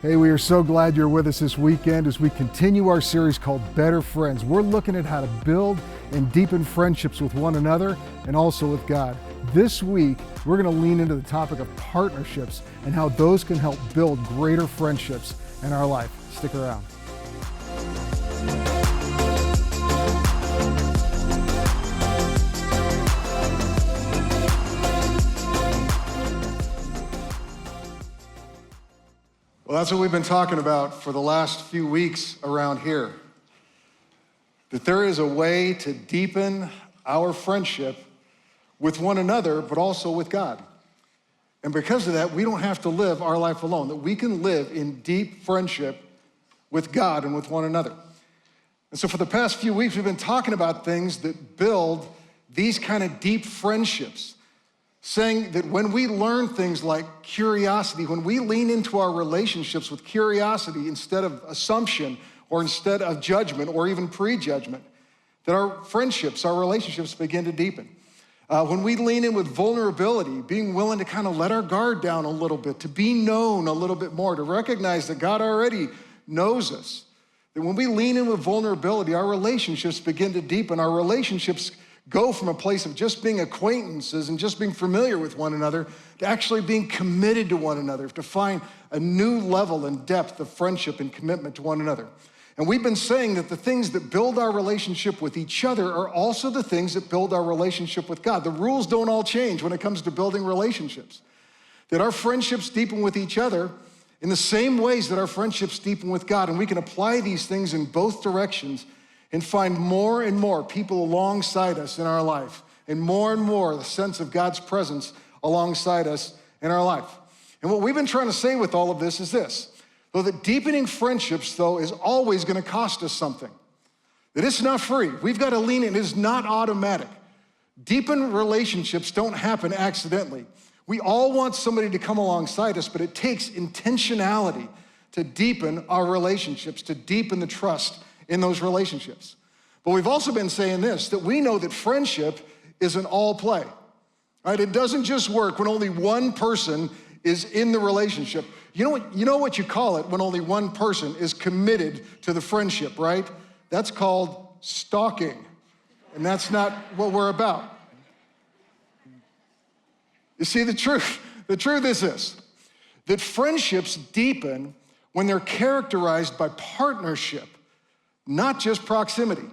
Hey, we are so glad you're with us this weekend as we continue our series called Better Friends. We're looking at how to build and deepen friendships with one another and also with God. This week, we're going to lean into the topic of partnerships and how those can help build greater friendships in our life. Stick around. Well, that's what we've been talking about for the last few weeks around here. That there is a way to deepen our friendship with one another, but also with God. And because of that, we don't have to live our life alone, that we can live in deep friendship with God and with one another. And so for the past few weeks, we've been talking about things that build these kind of deep friendships. Saying that when we learn things like curiosity, when we lean into our relationships with curiosity instead of assumption or instead of judgment or even prejudgment, that our friendships, our relationships begin to deepen. When we lean in with vulnerability, being willing to kind of let our guard down a little bit, to be known a little bit more, to recognize that God already knows us. That when we lean in with vulnerability, our relationships begin to deepen. Our relationships go from a place of just being acquaintances and just being familiar with one another to actually being committed to one another, to find a new level and depth of friendship and commitment to one another. And we've been saying that the things that build our relationship with each other are also the things that build our relationship with God. The rules don't all change when it comes to building relationships. That our friendships deepen with each other in the same ways that our friendships deepen with God. And we can apply these things in both directions and find more and more people alongside us in our life, and more the sense of God's presence alongside us in our life. And what we've been trying to say with all of this is this, though that deepening friendships, though, is always gonna cost us something. That it's not free. We've got to lean in. It is not automatic. Deepened relationships don't happen accidentally. We all want somebody to come alongside us, but it takes intentionality to deepen our relationships, to deepen the trust in those relationships. But we've also been saying this, that we know that friendship is an all play, right? It doesn't just work when only one person is in the relationship. You know what you call it when only one person is committed to the friendship, right? That's called stalking, and that's not what we're about. You see, the truth is this, that friendships deepen when they're characterized by partnership, not just proximity.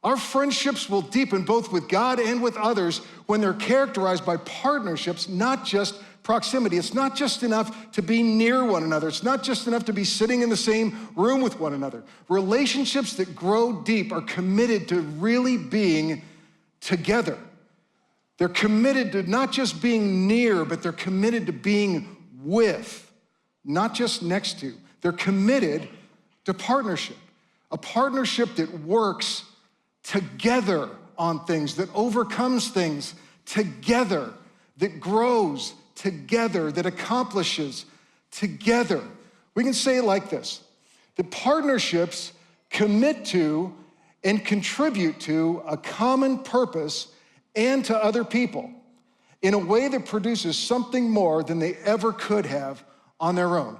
Our friendships will deepen both with God and with others when they're characterized by partnerships, not just proximity. It's not just enough to be near one another. It's not just enough to be sitting in the same room with one another. Relationships that grow deep are committed to really being together. They're committed to not just being near, but they're committed to being with, not just next to. They're committed to partnership. A partnership that works together on things, that overcomes things together, that grows together, that accomplishes together. We can say it like this, that partnerships commit to and contribute to a common purpose and to other people in a way that produces something more than they ever could have on their own.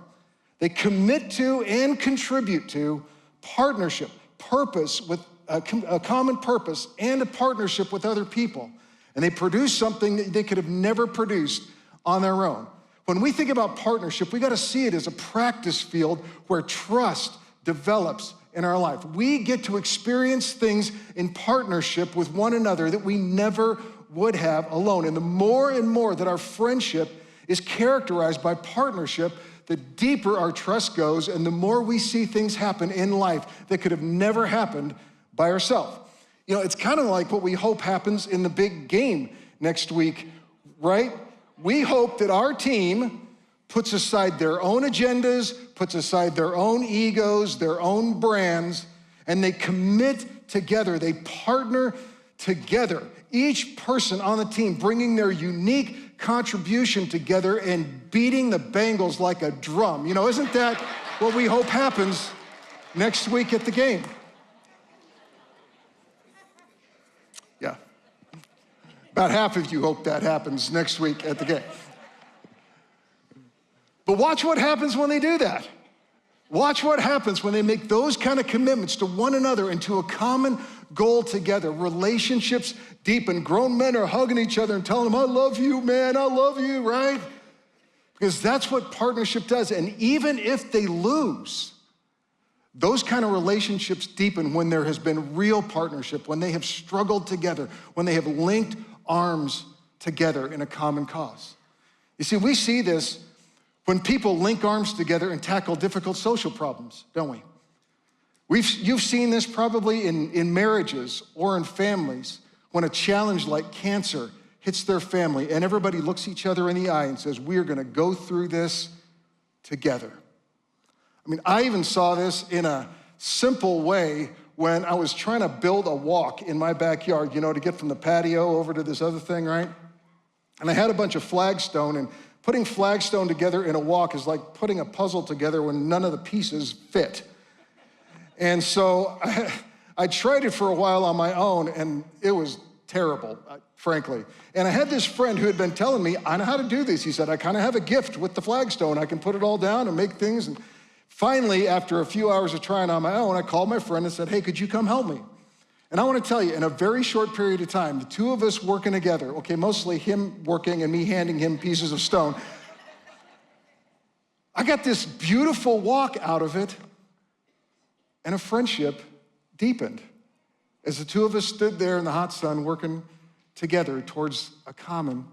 They commit to and contribute to partnership, purpose with a common purpose and a partnership with other people. And they produce something that they could have never produced on their own. When we think about partnership, we got to see it as a practice field where trust develops in our life. We get to experience things in partnership with one another that we never would have alone. And more that our friendship is characterized by partnership, the deeper our trust goes and the more we see things happen in life that could have never happened by ourselves. You know, it's kind of like what we hope happens in the big game next week, right? We hope that our team puts aside their own agendas, puts aside their own egos, their own brands, and they commit together, they partner together. Each person on the team bringing their unique contribution together and beating the Bengals like a drum. You know, isn't that what we hope happens next week at the game? Yeah. About half of you hope that happens next week at the game. But watch what happens when they do that. Watch what happens when they make those kind of commitments to one another and to a common goal together. Relationships deepen. Grown men are hugging each other and telling them, I love you, man, I love you, right? Because that's what partnership does. And even if they lose, those kind of relationships deepen when there has been real partnership, when they have struggled together, when they have linked arms together in a common cause. You see, we see this when people link arms together and tackle difficult social problems, don't we? You've seen this probably in marriages or in families when a challenge like cancer hits their family and everybody looks each other in the eye and says, we're gonna go through this together. I mean, I even saw this in a simple way when I was trying to build a walk in my backyard, you know, to get from the patio over to this other thing, right? And I had a bunch of flagstone, and putting flagstone together in a walk is like putting a puzzle together when none of the pieces fit. And so I tried it for a while on my own, and it was terrible, frankly. And I had this friend who had been telling me, I know how to do this. He said, I kind of have a gift with the flagstone. I can put it all down and make things. And finally, after a few hours of trying on my own, I called my friend and said, hey, could you come help me? And I want to tell you, in a very short period of time, the two of us working together, okay, mostly him working and me handing him pieces of stone, I got this beautiful walk out of it, and a friendship deepened as the two of us stood there in the hot sun working together towards a common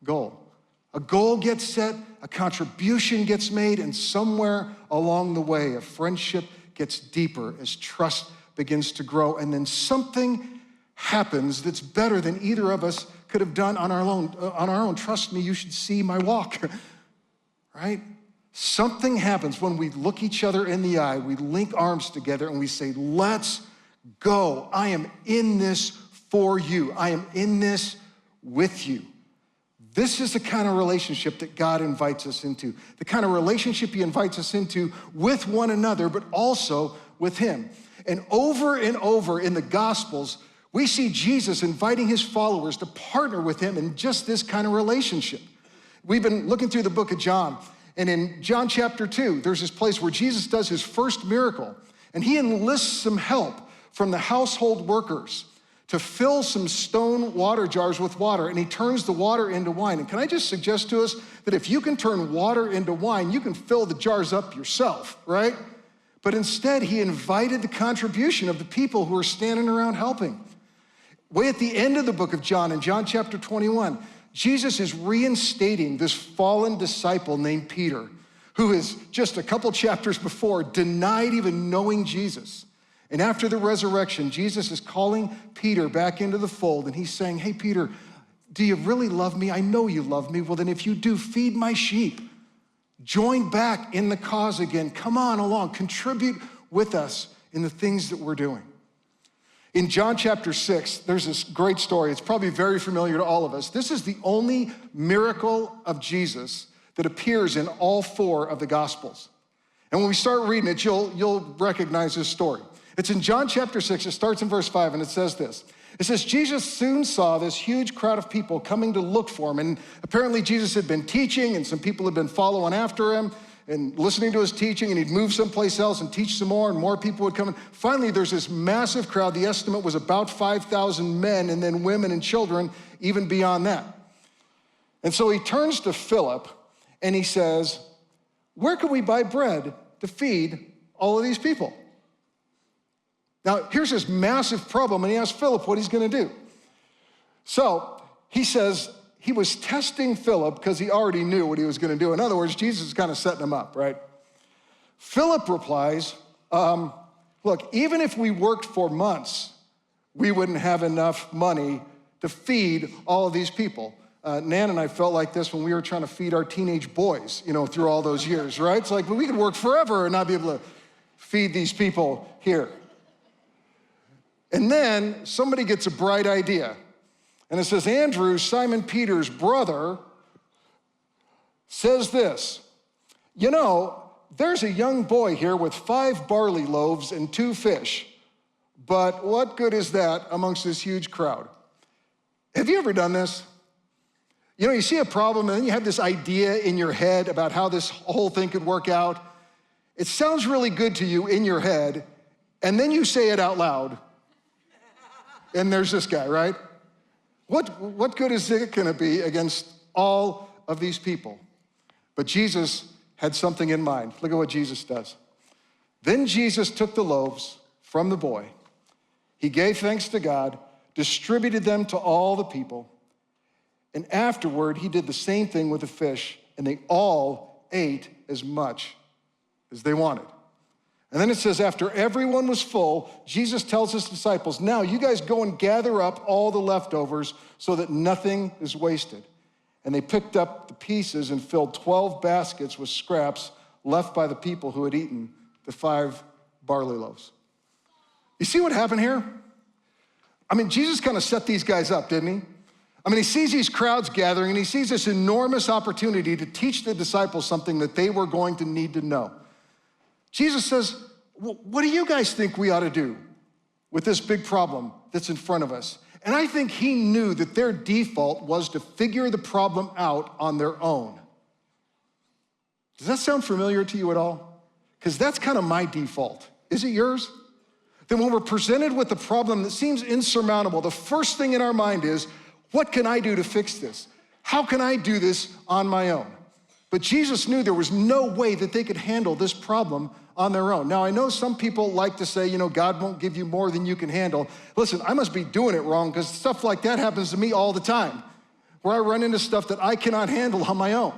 goal. A goal gets set, a contribution gets made, and somewhere along the way, a friendship gets deeper as trust begins to grow, and then something happens that's better than either of us could have done on our own. Trust me, you should see my walk, right? Something happens when we look each other in the eye, we link arms together, and we say, let's go. I am in this for you. I am in this with you. This is the kind of relationship that God invites us into, the kind of relationship he invites us into with one another, but also with him. And over in the Gospels, we see Jesus inviting his followers to partner with him in just this kind of relationship. We've been looking through the book of John, and in John chapter 2, there's this place where Jesus does his first miracle, and he enlists some help from the household workers to fill some stone water jars with water, and he turns the water into wine. And can I just suggest to us that if you can turn water into wine, you can fill the jars up yourself, right? But instead, he invited the contribution of the people who were standing around helping. Way at the end of the book of John, in John chapter 21, Jesus is reinstating this fallen disciple named Peter, who has just a couple chapters before denied even knowing Jesus. And after the resurrection, Jesus is calling Peter back into the fold, and he's saying, hey, Peter, do you really love me? I know you love me. Well, then if you do, feed my sheep. Join back in the cause again. Come on along. Contribute with us in the things that we're doing. In John chapter 6, there's this great story. It's probably very familiar to all of us. This is the only miracle of Jesus that appears in all four of the Gospels. And when we start reading it, you'll recognize this story. It's in John chapter 6. It starts in verse 5, and it says this. It says, Jesus soon saw this huge crowd of people coming to look for him. And apparently Jesus had been teaching, and some people had been following after him and listening to his teaching, and he'd move someplace else and teach some more, and more people would come in. Finally, there's this massive crowd. The estimate was about 5,000 men, and then women and children, even beyond that. And so he turns to Philip, and he says, where can we buy bread to feed all of these people? Now, here's this massive problem, and he asks Philip what he's gonna do. So he says he was testing Philip because he already knew what he was gonna do. In other words, Jesus is kind of setting him up, right? Philip replies, look, even if we worked for months, we wouldn't have enough money to feed all of these people. Nan and I felt like this when we were trying to feed our teenage boys, through all those years, right? It's like, well, we could work forever and not be able to feed these people here. And then somebody gets a bright idea. And it says, Andrew, Simon Peter's brother, says this, there's a young boy here with 5 barley loaves and 2 fish. But what good is that amongst this huge crowd? Have you ever done this? You know, you see a problem and then you have this idea in your head about how this whole thing could work out. It sounds really good to you in your head, and then you say it out loud. And there's this guy, right? What good is it gonna be against all of these people? But Jesus had something in mind. Look at what Jesus does. Then Jesus took the loaves from the boy. He gave thanks to God, distributed them to all the people, and afterward he did the same thing with the fish, and they all ate as much as they wanted. And then it says, after everyone was full, Jesus tells his disciples, now you guys go and gather up all the leftovers so that nothing is wasted. And they picked up the pieces and filled 12 baskets with scraps left by the people who had eaten the 5 barley loaves. You see what happened here? I mean, Jesus kind of set these guys up, didn't he? I mean, he sees these crowds gathering and he sees this enormous opportunity to teach the disciples something that they were going to need to know. Jesus says, what do you guys think we ought to do with this big problem that's in front of us? And I think he knew that their default was to figure the problem out on their own. Does that sound familiar to you at all? Because that's kind of my default. Is it yours? Then when we're presented with a problem that seems insurmountable, the first thing in our mind is, what can I do to fix this? How can I do this on my own? But Jesus knew there was no way that they could handle this problem on their own. Now, I know some people like to say, you know, God won't give you more than you can handle. Listen, I must be doing it wrong because stuff like that happens to me all the time, where I run into stuff that I cannot handle on my own.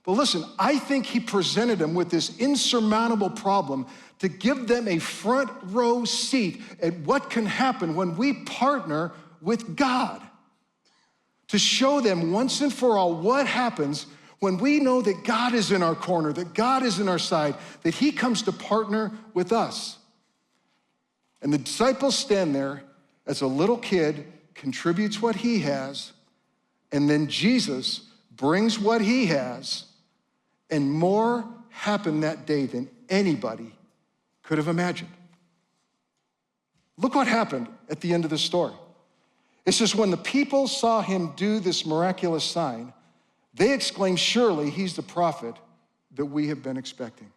But listen, I think he presented them with this insurmountable problem to give them a front row seat at what can happen when we partner with God. To show them once and for all what happens when we know that God is in our corner, that God is in our side, that he comes to partner with us. And the disciples stand there as a little kid contributes what he has, and then Jesus brings what he has, and more happened that day than anybody could have imagined. Look what happened at the end of the story. It says, when the people saw him do this miraculous sign, they exclaimed, surely he's the prophet that we have been expecting.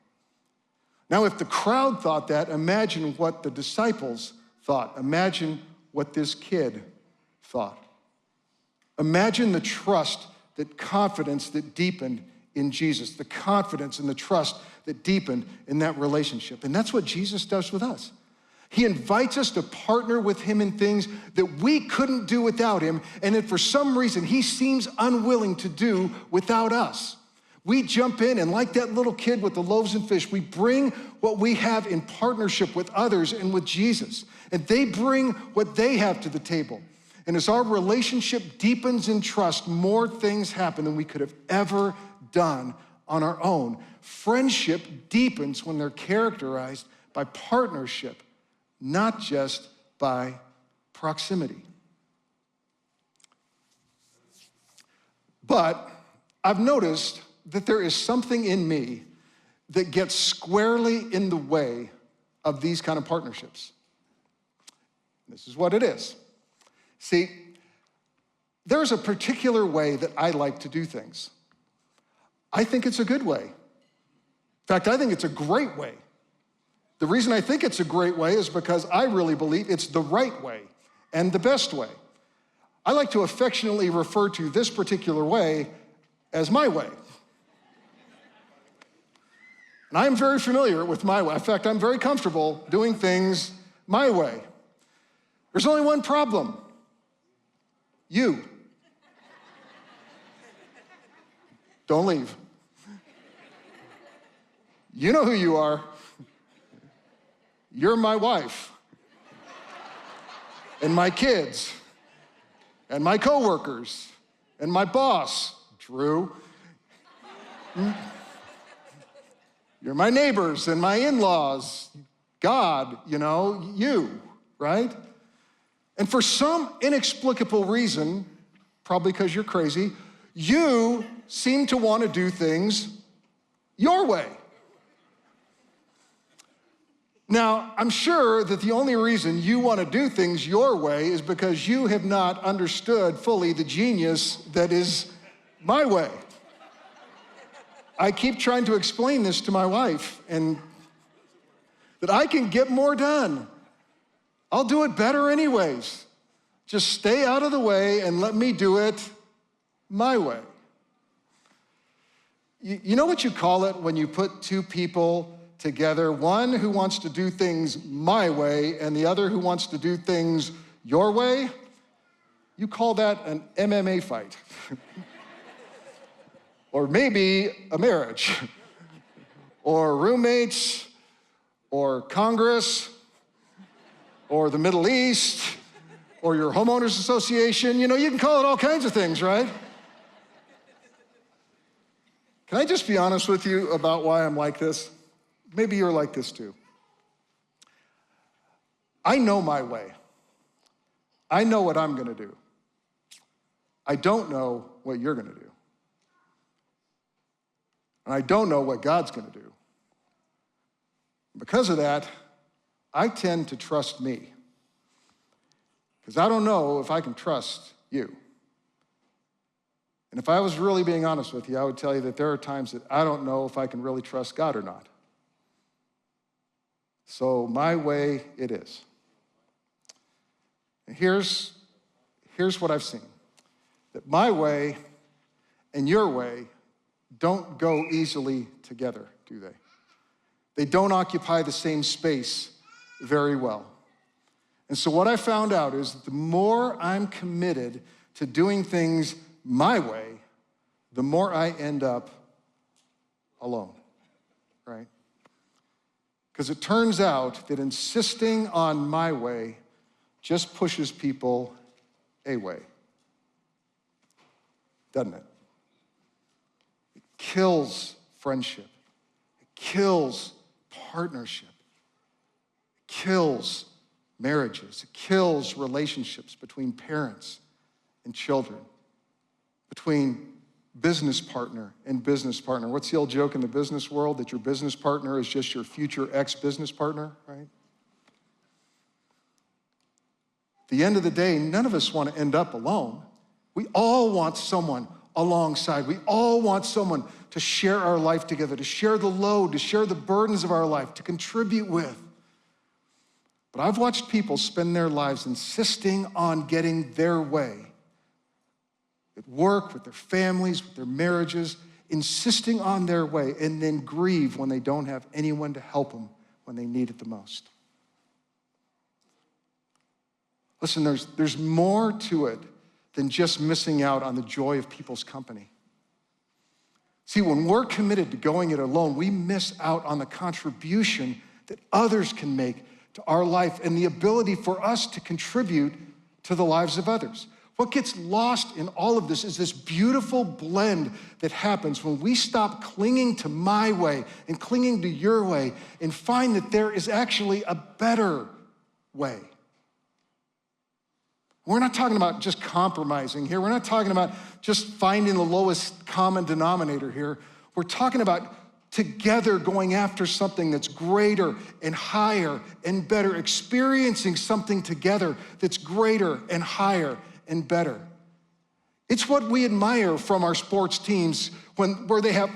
Now, if the crowd thought that, imagine what the disciples thought. Imagine what this kid thought. Imagine the trust, that confidence that deepened in Jesus, the confidence and the trust that deepened in that relationship. And that's what Jesus does with us. He invites us to partner with him in things that we couldn't do without him, and that for some reason he seems unwilling to do without us. We jump in, and like that little kid with the loaves and fish, we bring what we have in partnership with others and with Jesus. And they bring what they have to the table. And as our relationship deepens in trust, more things happen than we could have ever done on our own. Friendship deepens when they're characterized by partnership, not just by proximity. But I've noticed that there is something in me that gets squarely in the way of these kind of partnerships. This is what it is. See, there's a particular way that I like to do things. I think it's a good way. In fact, I think it's a great way. The reason I think it's a great way is because I really believe it's the right way and the best way. I like to affectionately refer to this particular way as my way. And I am very familiar with my way. In fact, I'm very comfortable doing things my way. There's only one problem. You. Don't leave. You know who you are. You're my wife, and my kids, and my coworkers, and my boss, Drew. You're my neighbors and my in-laws, God, you, right? And for some inexplicable reason, probably because you're crazy, you seem to want to do things your way. Now, I'm sure that the only reason you want to do things your way is because you have not understood fully the genius that is my way. I keep trying to explain this to my wife, and that I can get more done. I'll do it better anyways. Just stay out of the way and let me do it my way. You know what you call it when you put two people together, one who wants to do things my way and the other who wants to do things your way? You call that an MMA fight. Or maybe a marriage, or roommates, or Congress, or the Middle East, or your homeowners association. You know, you can call it all kinds of things, right? Can I just be honest with you about why I'm like this? Maybe you're like this too. I know my way. I know what I'm gonna do. I don't know what you're gonna do. And I don't know what God's gonna do. Because of that, I tend to trust me. Because I don't know if I can trust you. And if I was really being honest with you, I would tell you that there are times that I don't know if I can really trust God or not. So my way it is. And here's what I've seen. That my way and your way don't go easily together, do they? They don't occupy the same space very well. And so what I found out is that the more I'm committed to doing things my way, the more I end up alone, right? Because it turns out that insisting on my way just pushes people away, doesn't it? It kills friendship. It kills partnership. It kills marriages. It kills relationships between parents and children, between business partner and business partner. What's the old joke in the business world? That your business partner is just your future ex-business partner, right? At the end of the day, none of us want to end up alone. We all want someone alongside. We all want someone to share our life together, to share the load, to share the burdens of our life, to contribute with. But I've watched people spend their lives insisting on getting their way. At work, with their families, with their marriages, insisting on their way, and then grieve when they don't have anyone to help them when they need it the most. Listen, there's more to it than just missing out on the joy of people's company. See, when we're committed to going it alone, we miss out on the contribution that others can make to our life and the ability for us to contribute to the lives of others. What gets lost in all of this is this beautiful blend that happens when we stop clinging to my way and clinging to your way and find that there is actually a better way. We're not talking about just compromising here. We're not talking about just finding the lowest common denominator here. We're talking about together going after something that's greater and higher and better, experiencing something together that's greater and higher and better. It's what we admire from our sports teams where they have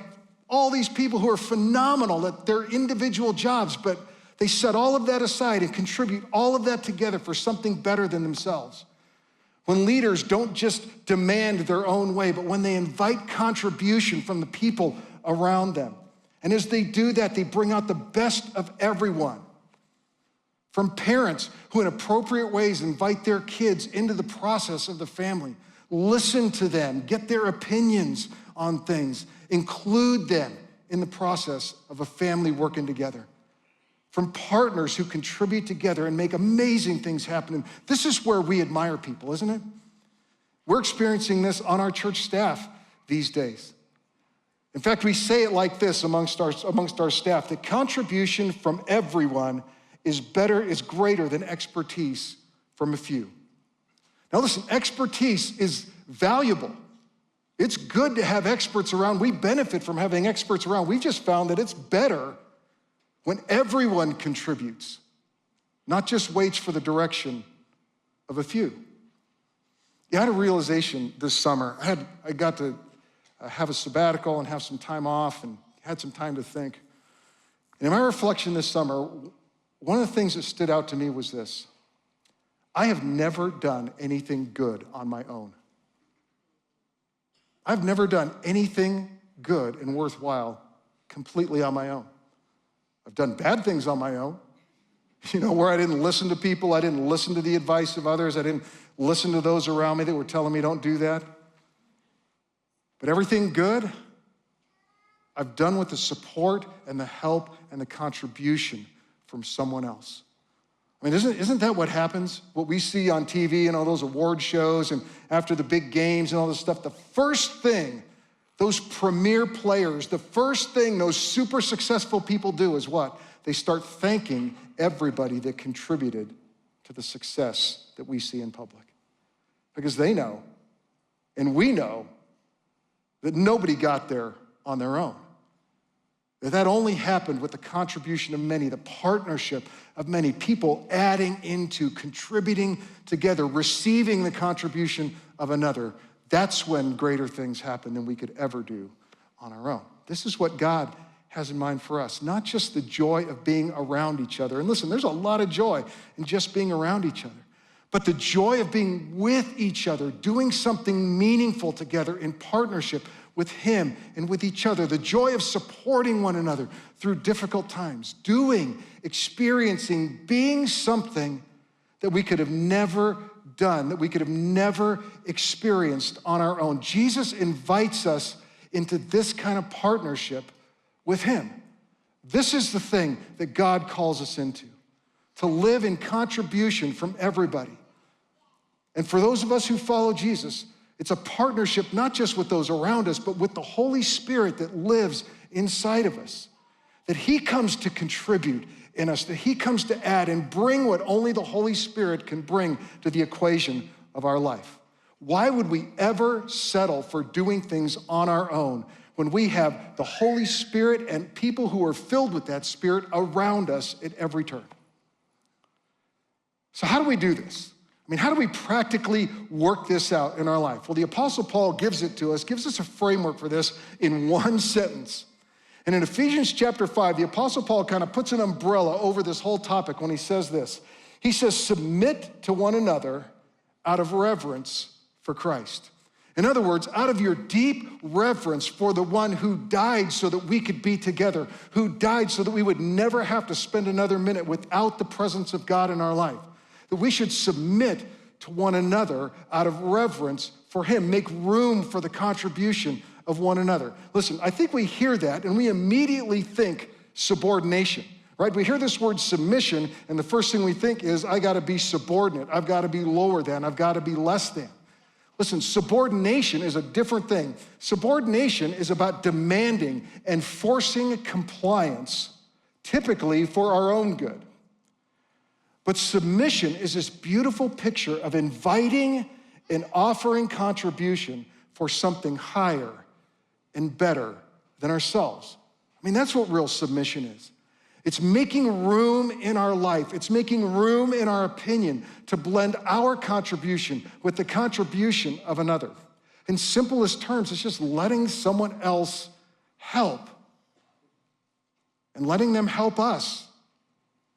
all these people who are phenomenal at their individual jobs, but they set all of that aside and contribute all of that together for something better than themselves. When leaders don't just demand their own way, but when they invite contribution from the people around them. And as they do that, they bring out the best of everyone. From parents who in appropriate ways invite their kids into the process of the family. Listen to them, get their opinions on things, include them in the process of a family working together. From partners who contribute together and make amazing things happen. This is where we admire people, isn't it? We're experiencing this on our church staff these days. In fact, we say it like this amongst our staff, that contribution from everyone is greater than expertise from a few. Now listen, expertise is valuable. It's good to have experts around. We benefit from having experts around. We've just found that it's better when everyone contributes, not just waits for the direction of a few. I had a realization this summer. I got to have a sabbatical and have some time off and had some time to think. And in my reflection this summer, one of the things that stood out to me was this. I have never done anything good on my own. I've never done anything good and worthwhile completely on my own. I've done bad things on my own, where I didn't listen to people, I didn't listen to the advice of others, I didn't listen to those around me that were telling me don't do that. But everything good, I've done with the support and the help and the contribution from someone else. I mean, isn't that what happens? What we see on TV and all those award shows and after the big games and all this stuff, the first thing those premier players, the first thing those super successful people do is what? They start thanking everybody that contributed to the success that we see in public. Because they know, and we know, that nobody got there on their own. That only happened with the contribution of many, the partnership of many people adding into, contributing together, receiving the contribution of another. That's when greater things happen than we could ever do on our own. This is what God has in mind for us, not just the joy of being around each other. And listen, there's a lot of joy in just being around each other, but the joy of being with each other, doing something meaningful together in partnership with Him and with each other, the joy of supporting one another through difficult times, doing, experiencing, being something that we could have never done, that we could have never experienced on our own. Jesus invites us into this kind of partnership with Him. This is the thing that God calls us into, to live in contribution from everybody. And for those of us who follow Jesus, it's a partnership not just with those around us, but with the Holy Spirit that lives inside of us, that He comes to contribute in us, that He comes to add and bring what only the Holy Spirit can bring to the equation of our life. Why would we ever settle for doing things on our own when we have the Holy Spirit and people who are filled with that Spirit around us at every turn? So how do we do this? I mean, how do we practically work this out in our life? Well, the Apostle Paul gives us a framework for this in one sentence. And in Ephesians chapter 5, the Apostle Paul kind of puts an umbrella over this whole topic when he says this. He says, submit to one another out of reverence for Christ. In other words, out of your deep reverence for the one who died so that we could be together, who died so that we would never have to spend another minute without the presence of God in our life, that we should submit to one another out of reverence for Him, make room for the contribution of one another. Listen, I think we hear that and we immediately think subordination, right? We hear this word submission and the first thing we think is, I gotta be subordinate, I've gotta be lower than, I've gotta be less than. Listen, subordination is a different thing. Subordination is about demanding and forcing compliance, typically for our own good. But submission is this beautiful picture of inviting and offering contribution for something higher and better than ourselves. I mean, that's what real submission is. It's making room in our life. It's making room in our opinion to blend our contribution with the contribution of another. In simplest terms, it's just letting someone else help and letting them help us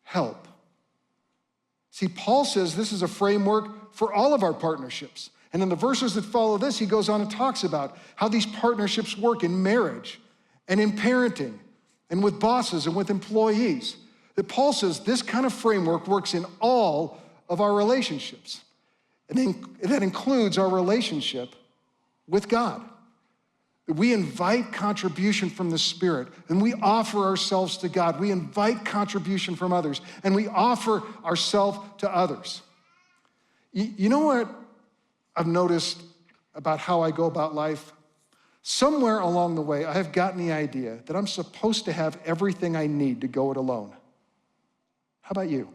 help. See, Paul says this is a framework for all of our partnerships. And in the verses that follow this, he goes on and talks about how these partnerships work in marriage and in parenting and with bosses and with employees. That Paul says this kind of framework works in all of our relationships. And that includes our relationship with God. That we invite contribution from the Spirit and we offer ourselves to God. We invite contribution from others and we offer ourselves to others. You know what I've noticed about how I go about life? Somewhere along the way, I have gotten the idea that I'm supposed to have everything I need to go it alone. How about you?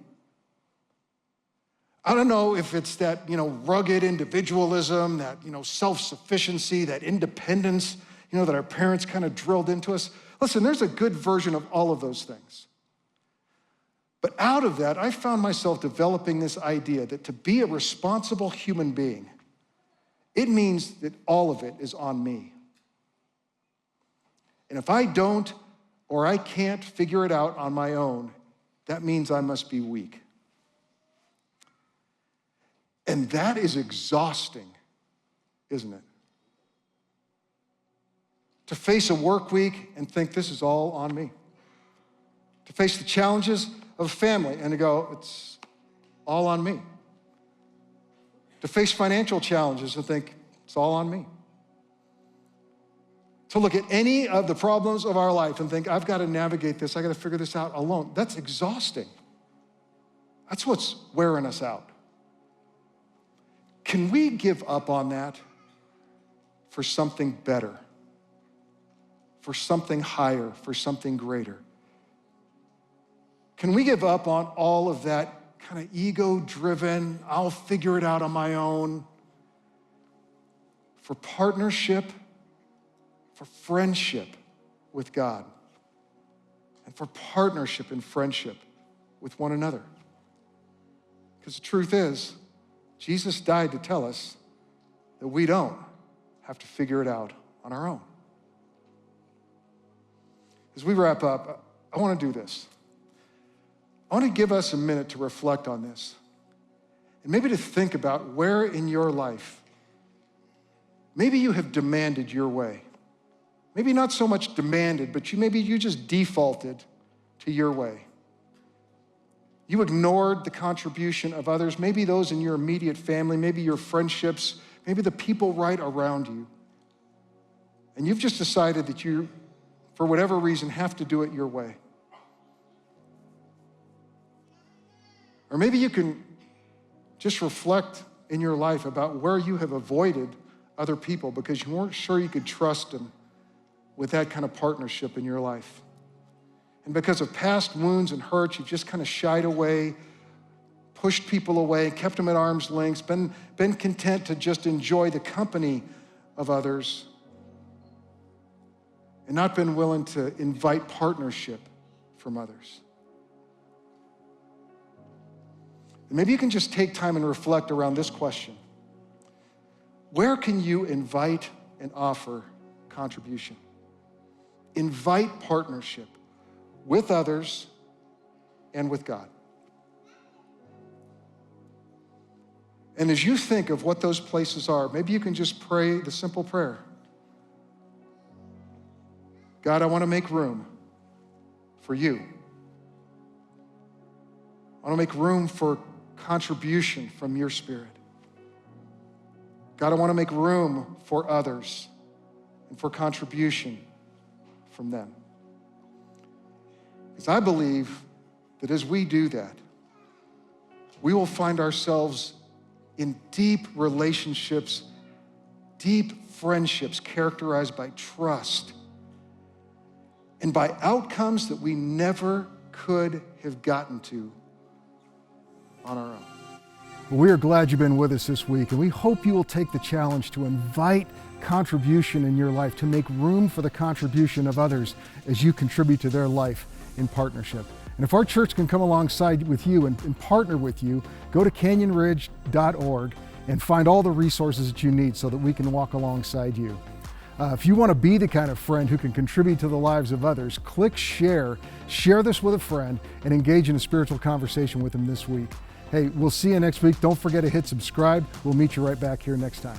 I don't know if it's that, rugged individualism, that, self-sufficiency, that independence, that our parents kind of drilled into us. Listen, there's a good version of all of those things. But out of that, I found myself developing this idea that to be a responsible human being, it means that all of it is on me. And if I don't, or I can't figure it out on my own, that means I must be weak. And that is exhausting, isn't it? To face a work week and think this is all on me. To face the challenges of a family and to go, it's all on me. To face financial challenges and think it's all on me. To look at any of the problems of our life and think, I've got to navigate this, I got to figure this out alone. That's exhausting. That's what's wearing us out. Can we give up on that for something better, for something higher, for something greater? Can we give up on all of that kind of ego-driven, I'll figure it out on my own, for partnership, for friendship with God, and for partnership and friendship with one another? Because the truth is, Jesus died to tell us that we don't have to figure it out on our own. As we wrap up, I want to do this. I want to give us a minute to reflect on this and maybe to think about where in your life maybe you have demanded your way. Maybe not so much demanded, but maybe you just defaulted to your way. You ignored the contribution of others, maybe those in your immediate family, maybe your friendships, maybe the people right around you. And you've just decided that you, for whatever reason, have to do it your way. Or maybe you can just reflect in your life about where you have avoided other people because you weren't sure you could trust them with that kind of partnership in your life. And because of past wounds and hurts, you've just kind of shied away, pushed people away, kept them at arm's length, been content to just enjoy the company of others, and not been willing to invite partnership from others. And maybe you can just take time and reflect around this question. Where can you invite and offer contribution? Invite partnership with others and with God. And as you think of what those places are, maybe you can just pray the simple prayer. God, I want to make room for you. I want to make room for contribution from your Spirit. God, I want to make room for others and for contribution from them. Because I believe that as we do that, we will find ourselves in deep relationships, deep friendships characterized by trust and by outcomes that we never could have gotten to on our own. We are glad you've been with us this week, and we hope you will take the challenge to invite contribution in your life, to make room for the contribution of others as you contribute to their life in partnership. And if our church can come alongside with you and partner with you, go to canyonridge.org and find all the resources that you need so that we can walk alongside you. If you want to be the kind of friend who can contribute to the lives of others, click share this with a friend, and engage in a spiritual conversation with them this week. Hey, we'll see you next week. Don't forget to hit subscribe. We'll meet you right back here next time.